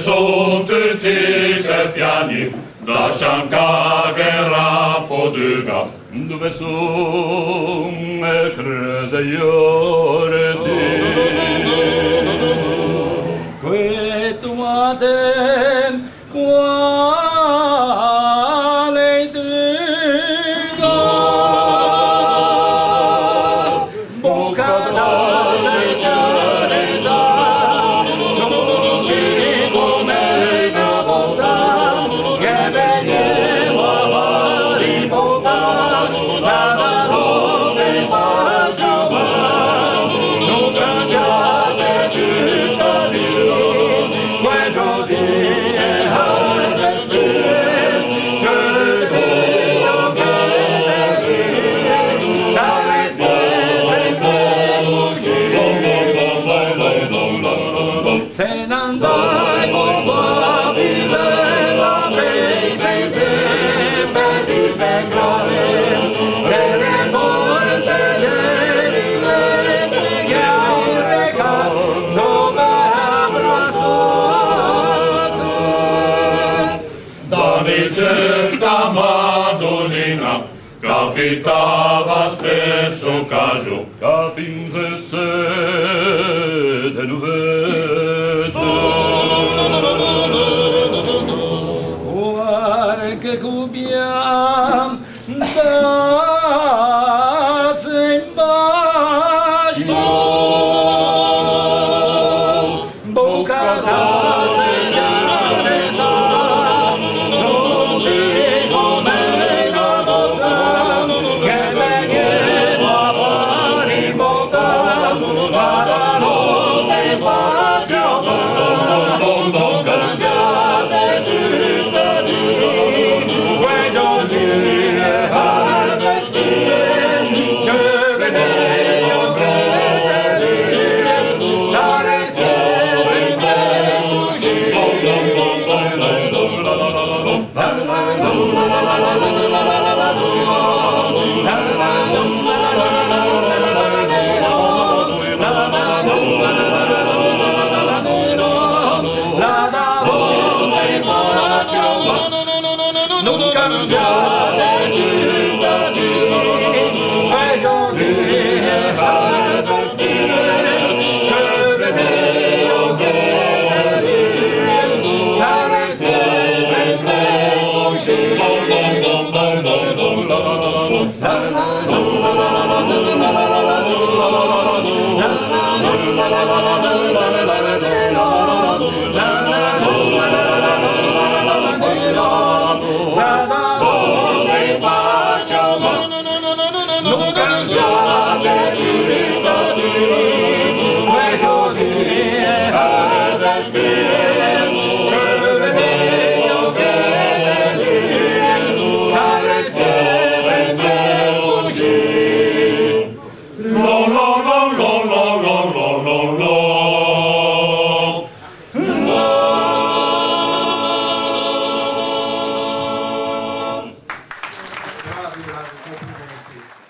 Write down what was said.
Sunt tike fiani, da shankagera poduga. Dove sono e creze ioreti. Quetumatem quale duga. Bocada se n'andai probabile la pese per difendere delle porte delle villette che hai recato dove abbracciato da certa Madonnina capitava spesso caso che finse sede che cubiam da sembaggio bocca da sedare sta giunti come la bocca che veniva fuori bocca ma da notte faccio non cambiate vita di così per spire ci vedevo che sareste sempre così non cambiate vita di così per spire ci vedevo che sareste sempre così lo lo lo lo lo lo lo lo lo Bravi, complimenti.